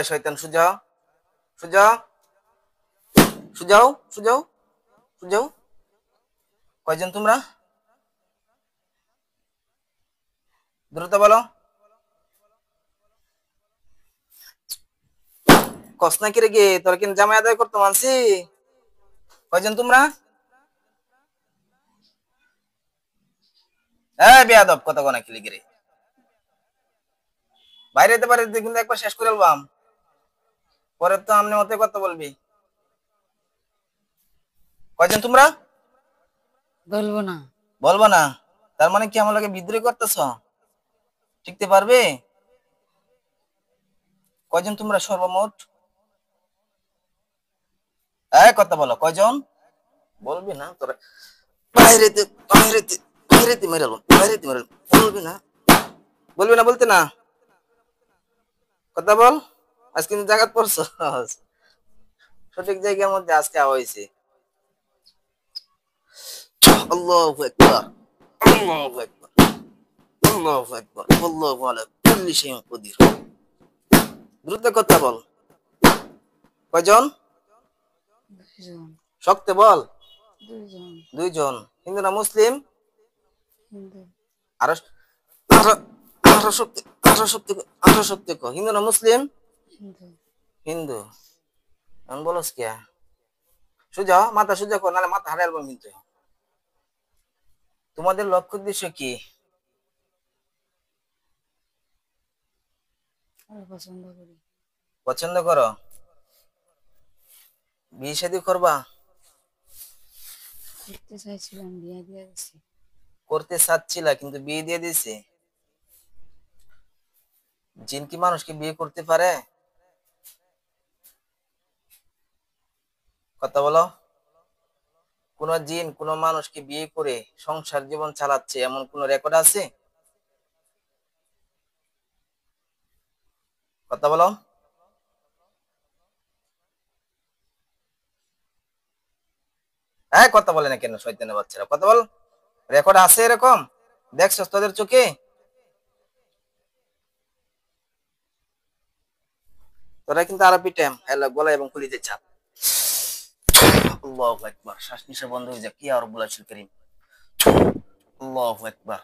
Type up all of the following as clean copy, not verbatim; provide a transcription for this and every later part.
শয়তান সুজাও, সুজাও, সুজাও, সুজাও, সুজাও। কয়জন তোমরা? দ্রুত বলো। কস না কি রে গে, তোর কিন্তু জামাই আদায় করতে মানছি। কয়জন তোমরা? বেয়াদব কত কোনা খেলি গিরে, বাইরে যেতে পারে কিন্তু একবার শেষ করে আলবাম, পরে তো আমনে মতে কথা বলবি। কয়জন তোমরা? বলবো না। বলবো না? তার মানে কি আমার লাগে বিদ্রোহ করতেছ? টিকতে পারবে? কয়জন তোমরা সর্বমোট? কথা বলো, কয়জন? বলবি না তোরা? বাইরেতে বাইরেতে বাইরেতে মেরাল, বাইরেতে মেরাল, বলবি না? বলবি না বলতে না? কথা বল। আজকে কিন্তু জায়গা পড়ছ, সঠিক জায়গার মধ্যে আজকে হয়েছে। আল্লাহু আকবার, আল্লাহু আকবার, আল্লাহু আকবার, আল্লাহু আলা কুল্লি শাইইন কদির। দ্রুত কথা বল। কয়জন? দুইজন। শক্ত বল। দুইজন। দুইজন। হিন্দু না মুসলিম? হিন্দু। আরো আরো আরো শক্তি, আরো শক্তি, আরো শক্তি কো। হিন্দু না মুসলিম? হিন্দু। হিন্দু। আমি বলস কে? সুজা, মাথা সুজা কর, নাহলে মাথা হারাই আলবাম কিন্তু। তোমাদের লক্ষ্য উদ্দেশ্য কি? পছন্দ করি। পছন্দ করো? বিয়ে শাদী করবা? করতে চাইছিলাম, বিয়ে দিয়ে দিছি। করতে চাচ্ছিলা কিন্তু বিয়ে দিয়ে দিছে? জিন কি মানুষকে বিয়ে করতে পারে? কথা বলো। কোন জিন কোন মানুষকে বিয়ে করে সংসার জীবন চালাচ্ছে এমন কোন রেকর্ড আছে? কথা বলো। কথা বলে না কেন শয়তানের বাচ্চারা? কথা বল। রেকর্ড আছে এরকম? দেখছো তোদের চোখে? তোরা কিন্তু আরো পিটাম গলা এবং কলিজের চাপ। আল্লাহু আকবার। শ্বাস নিঃশ্বাস বন্ধ হয়ে যায়। কি আর রব্বুল আলামিন করিম। আল্লাহু আকবার,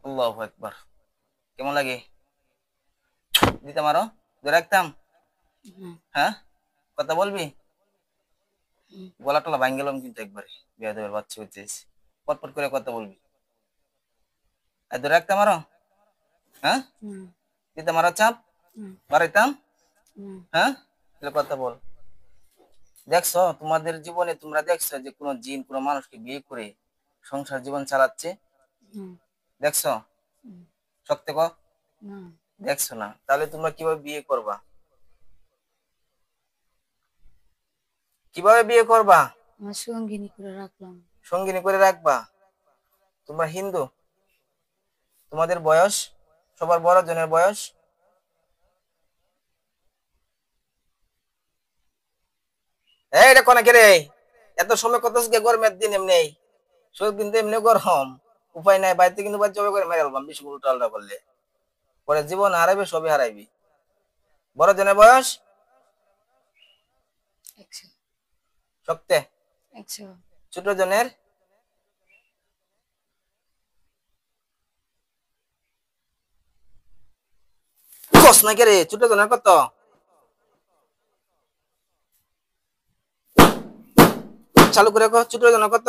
আল্লাহু আকবার। কেমন লাগে? দিতাম আরো? ধরে রাখতাম? হ্যাঁ, কথা বলবি? গলা টলা ভাঙ গেলাম কিন্তু একবারে, বিয়াদবের বাচ্চা হইতেছে। পটপট করে কথা বলবি। ধরে রাখতাম আরো? হ্যাঁ, দিতাম আরো চাপ? বাড়াইতাম? হ্যাঁ, তাহলে কথা বল। দেখছো তোমাদের জীবনে, তোমরা দেখছো যে কোন জিন কোন মানুষকে বিয়ে করে সংসার জীবন চালাচ্ছে? দেখছো? সত্যি কও। দেখছো না? তাহলে তোমরা কিভাবে বিয়ে করবা? কিভাবে বিয়ে করবা? সঙ্গিনী করে রাখলাম। সঙ্গিনী করে রাখবা? তোমরা হিন্দু? তোমাদের বয়স, সবার বড় জনের বয়স? এটা কোন কে রে? এত সময় কত গরমের দিন এমনি, শরীর কিন্তু এমনি গরম। উপায় নাই, বাড়িতে কিন্তু বাচ্চা করে মেরে আলবাম বেশি উল্টা আল্টা করলে। পরে জীবন হারাইবে, সবই হারাইবি। বড় জনের বয়স? 100। সত্যি? 100। ছোট জনের? কস না কে রে? ছোট জনের কত? চালু করে কো, ছোট জনের কত?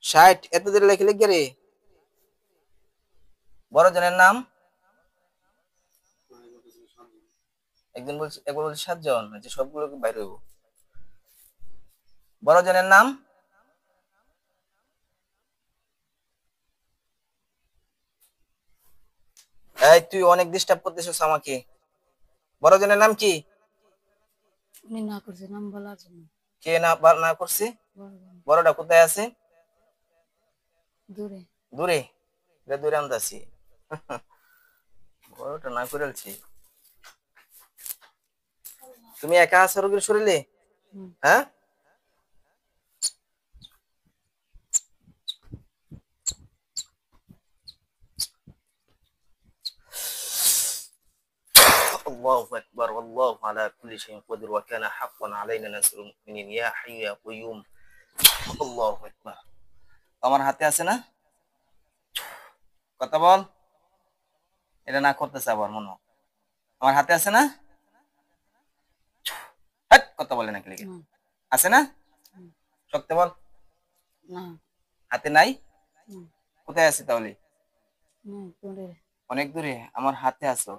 60। এত দেরি লেখে লিখে রে? বড় জনের নাম? একজন বলছে, একবার বলছে 7 জন, যে সবগুলো বাইরে হইব। বড় জনের নাম? এই তুই অনেক ডিস্টার্ব করতেছিস আমাকে। বড় জনের নাম কি? উনি না করছে নাম বলার জন্য। কে না না করছে? বড়টা কোথায় আছে? দূরে। দূরে? এটা দূরে আনতাছি। বড়টা না করেছি। তুমি একা আছো রোগীর শরীরে? হ্যাঁ, الله أكبر والله على كل شيء قدير وكان حقا علينا نصر المؤمنين يا حي يا قيوم الله أكبر আমার হাতে আছে না কথা বল এটা না করতেছে আবার মনে হয়। আমার হাতে আছে না হাট কথা বলে না কি না আছে না সত্যি বল না হাতে নাই না কোথায় আছে তাহলে না তোরে অনেক দূরে আমার হাতে আছো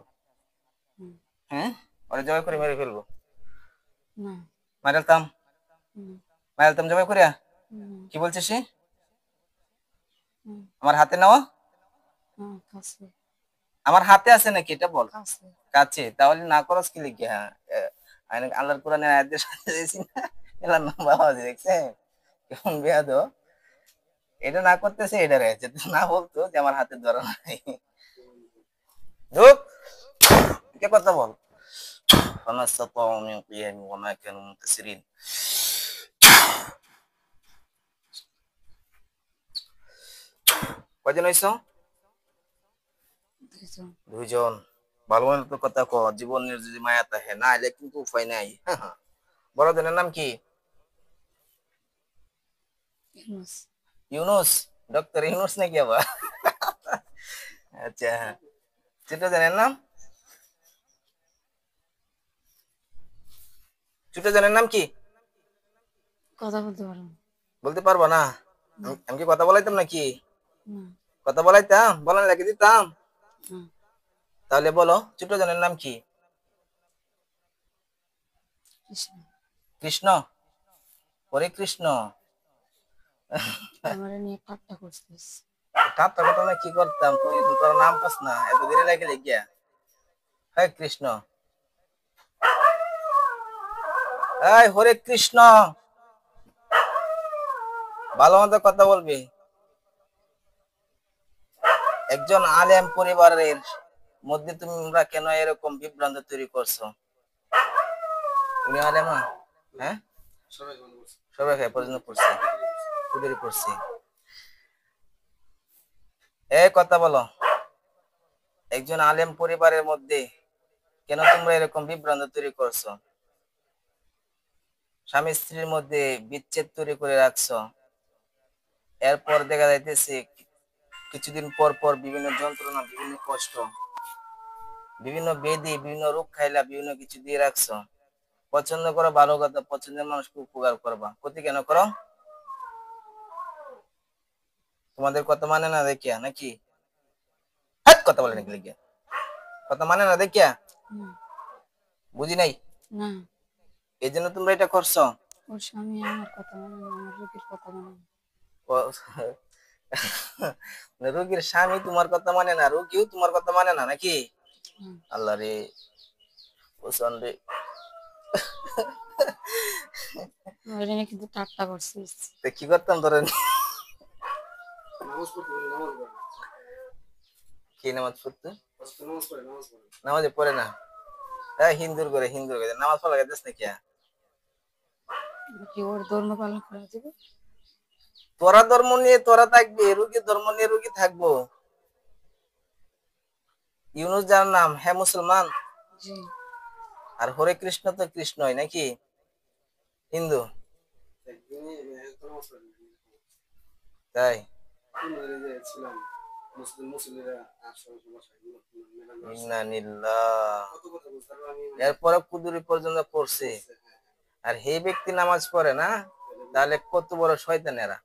হ্যাঁ ওরে জবাই করে মেরে ফেলবো না মারালতাম মারালতাম জবাই করে না কি বলছে সে আমার হাতে নেওয়া না কাছে আমার হাতে আছে নাকি এটা বল কাছে কাছে তাহলে না করস কি লিখে হ্যাঁ আল্লাহর কোরআনের আয়াতের সাথে দিয়েছি না এলার নাম বাবা দেখছে কেমন বেয়াদ এটা না করতেছে এটা রয়েছে না বলতো যে আমার হাতে ধরা নাই ধুপ কে কথা বল فما استطاعوا من قيام وما كانوا منتصرين কয়জন হইছো দুইজন দুইজন ভালো মতো কথা কো জীবনের যদি মায়া থাকে না এলে কিন্তু উপায় নাই বড়জনের নাম কি ইউনুস ইউনুস ডক্টর ইউনুস নাকি আবার আচ্ছা ছোট জনের নাম ছোট জনের নাম কি কথা বলতে পারো না বলতে পারবো না আমি কি কথা বলাইতাম নাকি না কথা বলাইতাম বলার লাগে দিতাম না তাহলে বলো ছোট জনের নাম কি কৃষ্ণ কৃষ্ণ হরে কৃষ্ণ আমার নিয়ে ঠাট্টা করছিস ঠাট্টা কথা না কি করতাম তুই তোর নাম পাস না এত দেরি লাগে গিয়া হরে কৃষ্ণ এই হরে কৃষ্ণ ভালো মতো কথা বলবি একজন আলেম পরিবারের মধ্যে তোমরা কেন এরকম বিভ্রান্ত তৈরি করছো উনি আলেমা হ্যাঁ সবাই খায় পর্যন্ত পড়ছে কুদুরি পড়ছে এই কথা বলো একজন আলেম পরিবারের মধ্যে কেন তোমরা এরকম বিভ্রান্ত তৈরি করছো স্বামী স্ত্রীর মধ্যে বিচ্ছেদ তৈরি করে রাখছো এরপর দেখা যাইতেছে কিছুদিন পর পর বিভিন্ন যন্ত্রণা বিভিন্ন কষ্ট বিভিন্ন বেদি বিভিন্ন রোগ খাইলা বিভিন্ন কিছু দিয়ে রাখছো পছন্দ করো ভালো কথা পছন্দের মানুষকে উপকার করবা ক্ষতি কেন করো তোমাদের কথা মানে না দেখিয়া নাকি হাত কথা বলে নাকি লিখিয়া কথা মানে না দেখিয়া না বুঝি নাই না এই জন্য তোমরা এটা করছো ওর স্বামী আমার কথা মানে না আমার রোগীর কথা মানে না রোগীর স্বামী তোমার কথা মানে না রোগীও তোমার কথা মানে না নাকি আল্লাহ রে প্রচন্ড ওইটা নিয়ে কিন্তু ঠাট্টা করছিস কি করতাম ধরেন কি নামাজ পড়তে নামাজে পড়ে না হিন্দুর করে নামাজ পড়া গেছিস নাকি কি ওর ধর্ম পালন করা যাবে তোরা ধর্ম নিয়ে তোরা থাকবি রুগী ধর্ম নিয়ে রুগী থাকবো ইউনুস যার নাম হ্যাঁ মুসলমান জি আর হরে কৃষ্ণ তো কৃষ্ণই নাকি হিন্দু তাই এরপরে কুদুরি পর্যন্ত পড়ছে আর হে ব্যক্তি নামাজ পড়ে না তাহলে কত বড় শয়তান এরা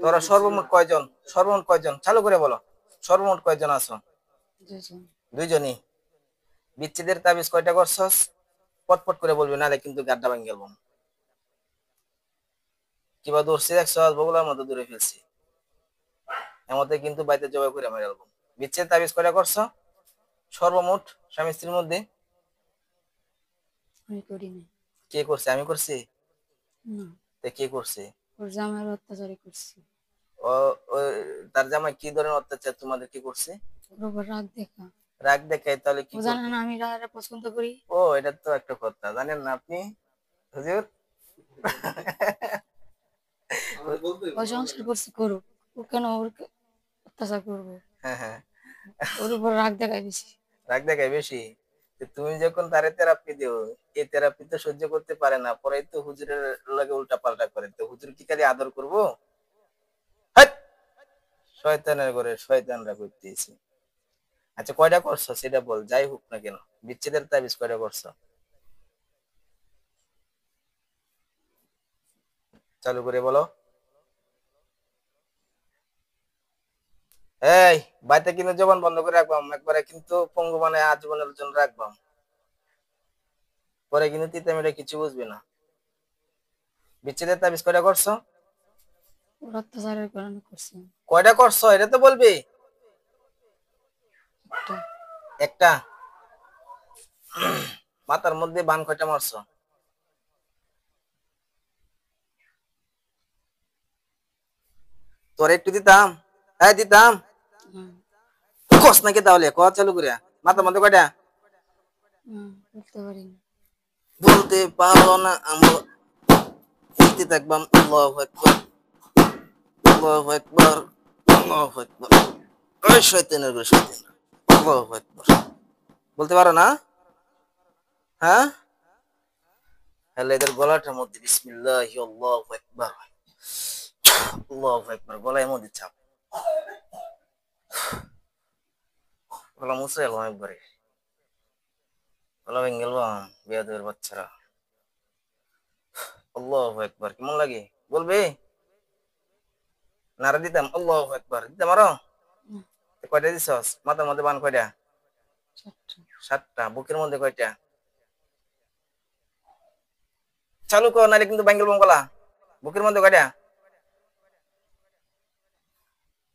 তোরা সর্বমোট কয়জন চালু করে বলো সর্বমোট কয়জন আছো দুইজন দুইজনই বিচ্ছেদের তাবিজ কয়টা করছস পটপট করে বলবি নাহলে কিন্তু গাড্ডা ভাঙে গেল কিবা দৌড়ছি দেখছস বগুলার মতো দূরে ফেলছি এমতে কিন্তু বাইতে জবাই করে মেরে গেলাম বিচ্ছেদ তাবিজ কয়টা করছো সর্বমোট স্বামী স্ত্রীর মধ্যে আমি করিনি কে করছে আমি করছি না তে কে করছে ওর জামাইয়ের অত্যাচারই করছি ও তার জামাই কি ধরনের অত্যাচার তোমাদের কি করছে ওর উপর রাগ দেখা রাগ দেখায় তাহলে কি ও জানে না আমি রাগটা পছন্দ করি ও এটা তো একটা কথা জানেন না আপনি হুজুর ও সংসার করছি করুক ও কেন ওর অত্যাচার করবো হ্যাঁ হ্যাঁ ওর উপর রাগ দেখায় বেশি রাগ দেখায় বেশি। তো তুমি যখন তারে থেরাপি দিও, এই থেরাপি তো সহ্য করতে পারে না, পরে তো হুজুরের লাগে উল্টা পাল্টা করে, তো হুজুর কি খালি আদর করবো? হাট! শয়তানের ঘরে শয়তানরা করতেছি। আচ্ছা কয়টা করছো সেটা বল, যাই হোক না কেন। বিচ্ছেদের তাবিজ কয়টা করছো? চালু করে বলো। এই, বাড়িতে কিন্তু জবান বন্ধ করে রাখবাম, একবারে কিন্তু পঙ্গু মানে আজীবনের জন্য রাখবাম, পরে কিন্তু তিতে মিটে কিছু বুঝবি না। বিচ্ছেদের তাবিজ কয়টা করছো? ওর অত্যাচারের কারণে করছি। কয়টা করছো এটা তো বলবি। একটা। একটা। মাথার মধ্যে বান কয়টা মারছো? তোর একটু দিতাম, হ্যাঁ দিতাম। হুম, কস নাকি তাহলে ক চালু করিয়া, মাথার মধ্যে কয়টা? বলতে পারি না। বলতে পারো না আমরা বলতে থাকবাম। আল্লাহু আকবার, আল্লাহু আকবার, আল্লাহু আকবার। ওই শয়তানের ঘরে শয়তান, আল্লাহু আকবার। বলতে পারো না? হ্যাঁ, তাহলে এদের গলাটার মধ্যে বিসমিল্লাহি আল্লাহু আকবার, আল্লাহু আকবার গলায় মধ্যে চাপ, গলা মুছে এলাম একবারে, গলা ভেঙে গেলাম বেয়াদবের বাচ্চারা। আল্লাহু আকবার কেমন লাগে বলবে? নারা দিতাম আল্লাহু আকবার দিতাম আরো। হুম, কয়টা দিছস? মাথার মধ্যে বান কয়টা? চারটা। 7টা। বুকের মধ্যে কয়টা? চালু কর নাহলে কিন্তু ভাঙে গেলাম গলা। বুকের মধ্যে কয়টা?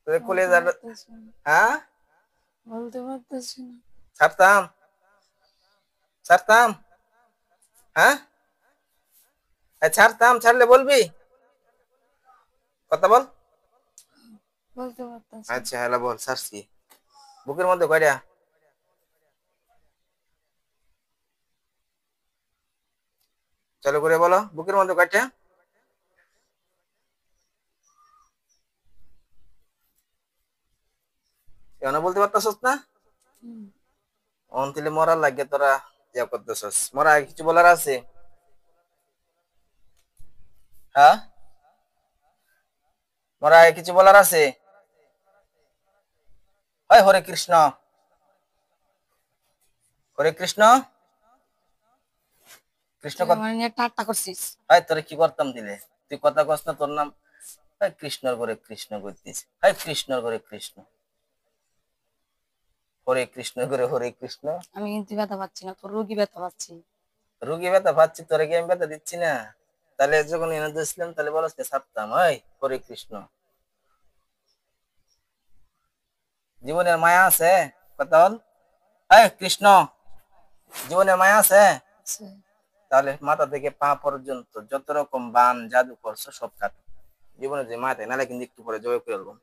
তোদের বলতে কলেজার। পারতেছি না। হ্যাঁ, বলতে পারতেছি না। ছাড়তাম, ছাড়তাম। হ্যাঁ, এই ছাড়তাম, ছাড়লে বলবি, কথা বল। বলতে পারতেছি না। আচ্ছা হ্যালো বল, ছাড়ছি। বুকের মধ্যে কয়টা? চালু করে বলো, বুকের মধ্যে কয়টা? কেন বলতে পারতাছস না? হুম, অন্তিলে মরার লাগে তোরা ইয়া করতেছস, মরা আগে কিছু বলার আছে? হ্যাঁ, মরা আগে কিছু বলার আছে? হয় হরে কৃষ্ণ, হরে কৃষ্ণ, কৃষ্ণ তুই কথা। আমার নিয়ে ঠাট্টা করছিস। হয় তোরে কি করতাম দিলে, তুই কথা কস না, তোর নাম হয় কৃষ্ণর করে কৃষ্ণ করতিস, হয় কৃষ্ণর করে কৃষ্ণ, হরে কৃষ্ণ করে হরে কৃষ্ণ। আমি কিন্তু ব্যথা পাচ্ছি না, তোর রোগী ব্যথা পাচ্ছি। রুগী ব্যথা পাচ্ছি, তোরে কি আমি ব্যথা দিচ্ছি না? তাহলে যখন এনে দিয়েছিলাম তাহলে বলস ছাড়তাম, হয় হরে কৃষ্ণ। জীবনের মায়া আছে, কথা বল। হয় কৃষ্ণ, জীবনের মায়া আছে? আছে। তাহলে মাথা থেকে পা পর্যন্ত যত রকম বান জাদু করছো সব কাটো। জীবনে যে মাথায় নাহলে কিন্তু একটু পরে জবাই করে দেবো।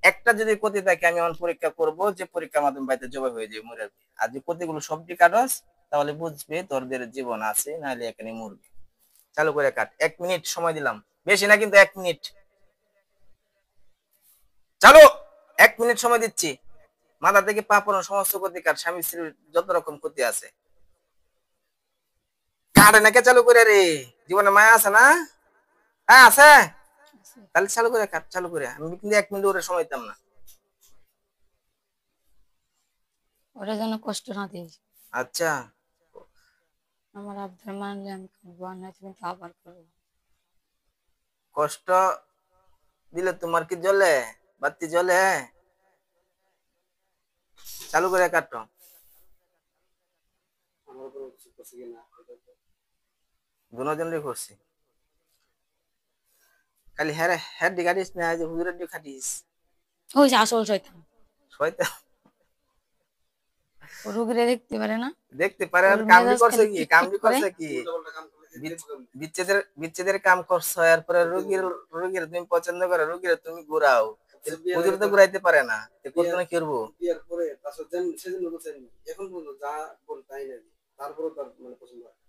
একটা যদি ক্ষতি থাকে আমি এমন পরীক্ষা করব যে পরীক্ষার মাধ্যমে বাড়িতে জবাই হয়ে যাবে, মরে যাবে। আর যে ক্ষতিগুলো সবটি কাটস তাহলে বুঝবে তোরদের জীবন আছে, নাহলে এখানে মরবে। চালু করে কাট, 1 মিনিট সময় দিলাম, বেশি না কিন্তু 1 মিনিট। চালু, 1 মিনিট সময় দিচ্ছি। মাথা থেকে পা পর্যন্ত সমস্ত ক্ষতি কাট, স্বামী স্ত্রীর যত রকম ক্ষতি আছে কাটে নাকি। চালু করে রে, জীবনে মায়া আছে না? হ্যাঁ আছে। আছে। তাহলে চালু করে কাট, চালু করে, আমি কিন্তু 1 মিনিট ওরে সময় দিতাম না। ওরা যেন কষ্ট না দিস। আচ্ছা, আমার আবদার মানলে আমি করবো, আর নয়তো কিন্তু আবার করবো। কষ্ট দিলে তোমার কি জ্বলে? বাতি জ্বলে? চালু করে কাটো। দুজনে করছি, খালি হ্যাঁ হ্যাঁ ডি কাটিস না, যে হুজুরের ডি খাটিস। ওই যে আসল শয়তান। শয়তান ও রোগীরা দেখতে পারে না। দেখতে পারে, ওর আর কামড়ি মেজাজ করছে খালি কি, খিটখিট কামড়ি করে। করছে কি? বিচ্ছেদের বিচ্ছেদের কাম করছো, এরপরে রোগীর, রোগীর তুমি পছন্দ করো, রোগীর তুমি ঘুরাও। হুজুর তো ঘুরাইতে পারে না, করতে না কি করবো?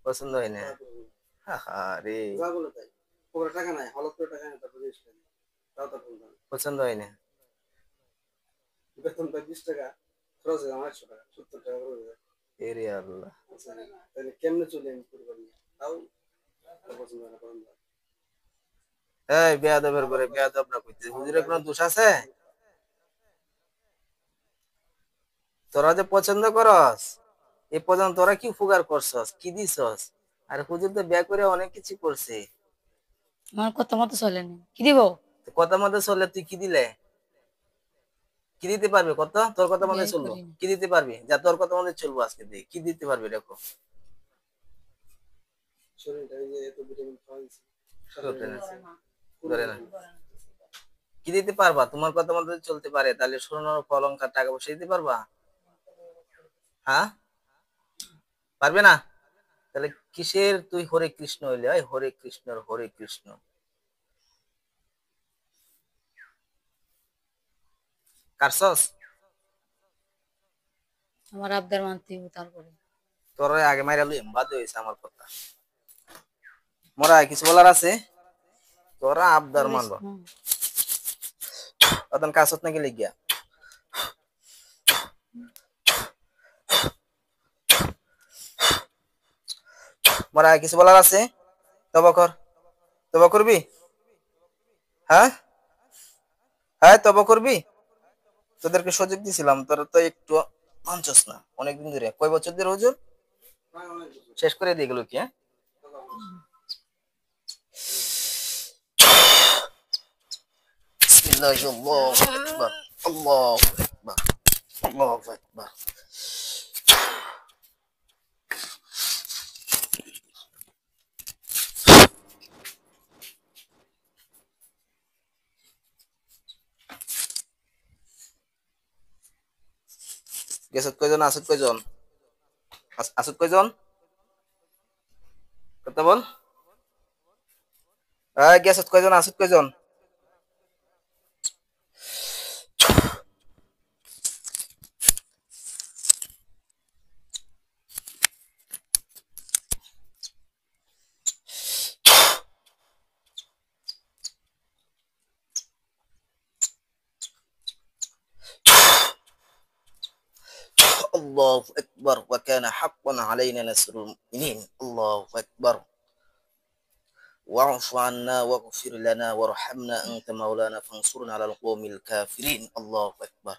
পছন্দ হয় না। আরে পছন্দ হয় না। খরচ হয় আমার 100 টাকা, 70 টাকা খরচ হয়। এরে আল্লাহ। আচ্ছা, তাহলে কেমনে চলে আমি পরিবার নিয়ে? তাও পছন্দ হয় না করেন না। এই বেয়াদবের করে বেয়াদব না কইতে হুজুরের কোনো দোষ আছে? তোরা যে পছন্দ করস এ পর্যন্ত তোরা কি উপকার করছস, কি দিছস? আর হুজুর তো বিয়া করে অনেক কিছু করছে। আমার কথা মতো চলেনি, কি দিব? তো কথা মতো চললে তুই কি দিলে? কি দিতে পারবি কত? তোর কথা মতো বিয়াই চলবো, করিনি। কি দিতে পারবি? যা তোর কথা মতো চলবো আজকে দিয়ে কি দিতে পারবি দেখো। শরীরটা এই যে এত ভিটামিন খাওয়াইছি, ধরে শাশুড়ি না, আছে, ধরে কোনটা না। কি? কি দিতে পারবা? তোমার কথা মতো যদি চলতে পারে তাহলে স্বর্ণ অলংকার টাকা পয়সা দিতে পারবা? হ্যাঁ, পারবে না? তাহলে কিসের তুই হরে কৃষ্ণ হইলে? এই হরে কৃষ্ণ হরে কৃষ্ণ কারছস? আমার আবদার মানতে হইব তারপরে। তোর আগে মাইরা লই বাদ হইছে আমার কথা। মোরা কিছু বলার আছে? তোরা আবদার করিস মানবো না। অতন কাছত নাকি লিগিয়া? মোরা কিছু বলার আছে? তবা কর, তবা করবি? হ্যাঁ, হ্যাঁ তবা করবি? তোদেরকে সুযোগ দিছিলাম, তোরা তো একটু মানছস না। অনেকদিন ধরে, কয় বছর ধরে হুজুর? প্রায় অনেক বছর। শেষ করে দিয়ে গেল কি? হ্যাঁ, বিসমিল্লাহ, আল্লাহু আকবার, আল্লাহু আকবার, আল্লাহু আকবার। গেছত কয়জন, আসত কয়জন? আসত কয়জন? কথা বল। গেছত কয়জন, আসত কয়জন? الله أكبر وكان حقا علينا نصر المؤمنين. الله أكبر. واعف عنا واغفر لنا وارحمنا أنت مولانا فانصرنا على القوم الكافرين. الله أكبر.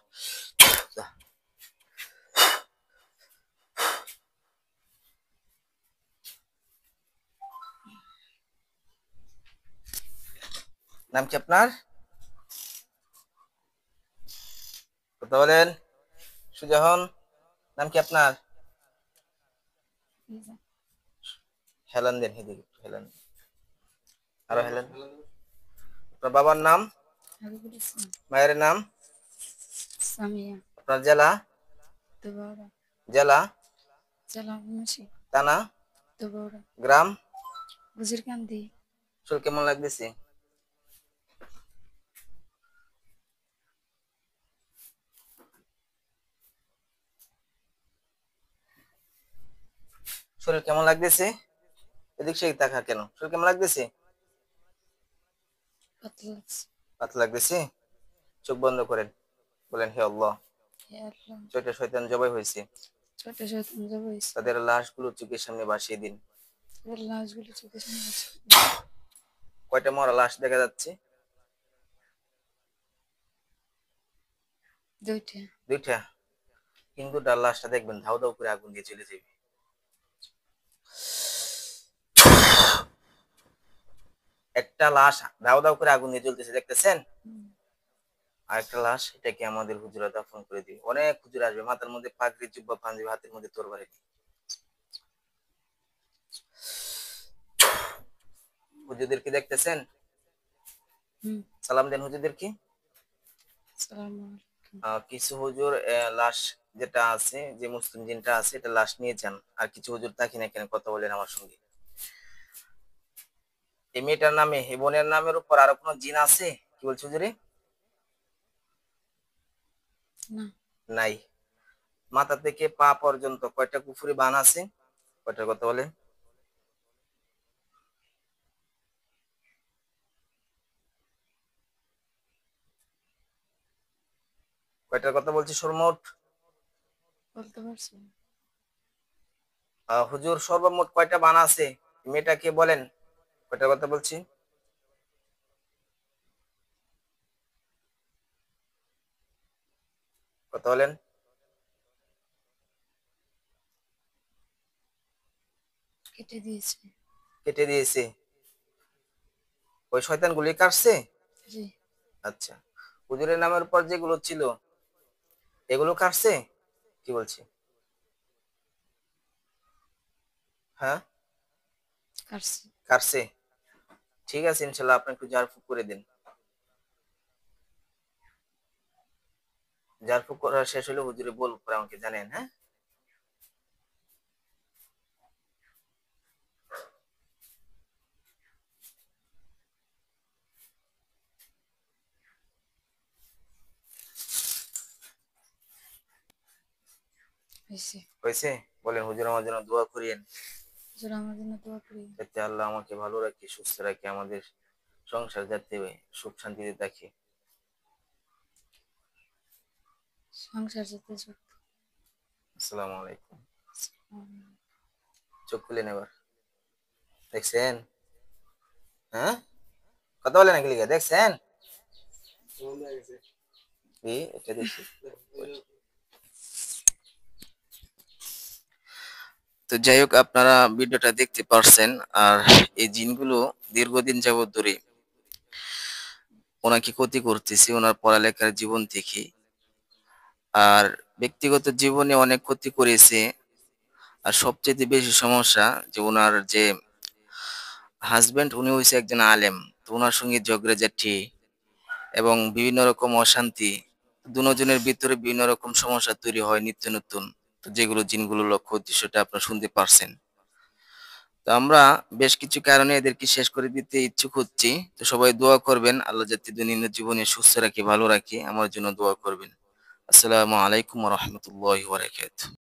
নাম কি আপনার? কথা বলেন। সুজাহন, নাম কি আপনার? হেলান দেন, হেদিকে হেলান, আরো হেলান। আপনার বাবার নাম? হাবিবুল ইসলাম। মায়ের নাম? সামিয়া। আপনার জেলা? দুবাউরা। জেলা? জেলা মুন্সি। থানা? দুবাউরা। গ্রাম? উজিরকান্দি। শরীর কেমন লাগতেছে? শরীর কেমন লাগতেছে? এদিক সেদিক তাকা কেন? শরীর কেমন লাগতেছে? পাতলা লাগছে। পাতলা লাগতেছে? চোখ বন্ধ করেন, বলেন হে আল্লাহ, হে আল্লাহ, ছয়টা শয়তান জবাই হয়েছে, ছোট শয়তান জব হয়েছে, তাদের লাশগুলো চোখের সামনে ভাসিয়ে দিন। তাদের লাশগুলো চোখের সামনে ভাসিয়ে দিন। কয়টা মরা লাশ দেখা যাচ্ছে? দুইটা। দুইটা। হিন্দুটার লাশটা দেখবেন ধাউ ধাউ করে আগুন দিয়ে চলে যাবে। একটা লাশ ধাউ ধাউ করে আগুন দিয়ে জ্বলতেছে, দেখতেছেন? আর একটা লাশ, এটাকে আমাদের হুজুরা দাফন করে দিবে। অনেক হুজুর আসবে, মাথার মধ্যে পাগড়ি, জুব্বা, পাঞ্জাবি, হাতের মধ্যে তরবারি। হুজুরদেরকে দেখতেছেন? সালাম দেন হুজুরদেরকে। আসসালামু আলাইকুম। কিছু হুজুর লাশ যেটা আছে, যে মুসলিম জিনটা আছে, এটা লাশ নিয়ে যান। আর কিছু হুজুর তাকিয়ে না কেন, কথা বলেন আমার সঙ্গে। এই মেয়েটার নামে, এই বোনের নামের উপর আরো কোনো জিন আছে? কি বলছো হুজুরে? না। নাই। মাথা থেকে পা পর্যন্ত কয়টা কুফরি বান আছে? কয়টার কথা বলেন? কয়টার কথা বলছি সর্বমোট? বলতে পারছি না। হুজুর সর্বমোট কয়টা বান আছে? মেয়েটাকে বলেন কয়টার কথা বলছি। কথা বলেন। কেটে দিয়েছে। কেটে দিয়েছে। ওই শয়তান গুলি কাটছে। জি। আচ্ছা, হুজুরের নামের উপর যেগুলো ছিল এগুলো কাটছে? কি বলছি? হ্যাঁ, কাটছে। কাটছে। ঠিক আছে, ইনশাল্লাহ আপনি একটু ঝাড়ফুঁক করে দিন। ঝাড়ফুঁক করা শেষ হলে হুজুরে বলবো, পরে আমাকে জানেন। হ্যাঁ, হয়েছে। হয়েছে? বলেন হুজুর আমার জন্য দোয়া করিয়েন, হুজুর আমার জন্য দোয়া করি। যাতে আল্লাহ আমাকে ভালো রাখে, সুস্থ রাখে, আমাদের সংসার যাতে সুখ শান্তিতে থাকে। সংসার যাতে সুখ। আসসালামু আলাইকুম। উম, চোখ খুলেন এবার। দেখছেন? হ্যাঁ, কথা বলেন নাকি লিখে দেখছেন? কেমন হয়ে গেছে? কি এটা দেখি। তো যাই হোক, আপনারা ভিডিওটা দেখতে পারছেন। আর এই জিনগুলো দীর্ঘদিন যাবত ধরে ওনাকে ক্ষতি করতেছে, ওনার পড়ালেখার জীবন থেকে। আর ব্যক্তিগত জীবনে অনেক ক্ষতি করেছে। আর সবচেয়ে বেশি সমস্যা যে ওনার যে হাজবেন্ড, উনি হয়েছে একজন আলেম। তো ওনার সঙ্গে ঝগড়াঝাটি এবং বিভিন্ন রকম অশান্তি, দুজনের ভিতরে বিভিন্ন রকম সমস্যা তৈরি হয় নিত্য নতুন। তো যেগুলো জিনগুলো লক্ষ্য উদ্দেশ্যটা আপনারা শুনতে পারছেন। তো আমরা বেশ কিছু কারণে এদেরকে শেষ করে দিতে ইচ্ছুক হচ্ছি। তো সবাই দোয়া করবেন, আল্লাহ যাতে দৈনন্দিন জীবনে সুস্থ রাখে, ভালো রাখে, আমার জন্য দোয়া করবেন। আসসালামু আলাইকুম ওয়া রাহমাতুল্লাহি ওয়া বারাকাতুহু।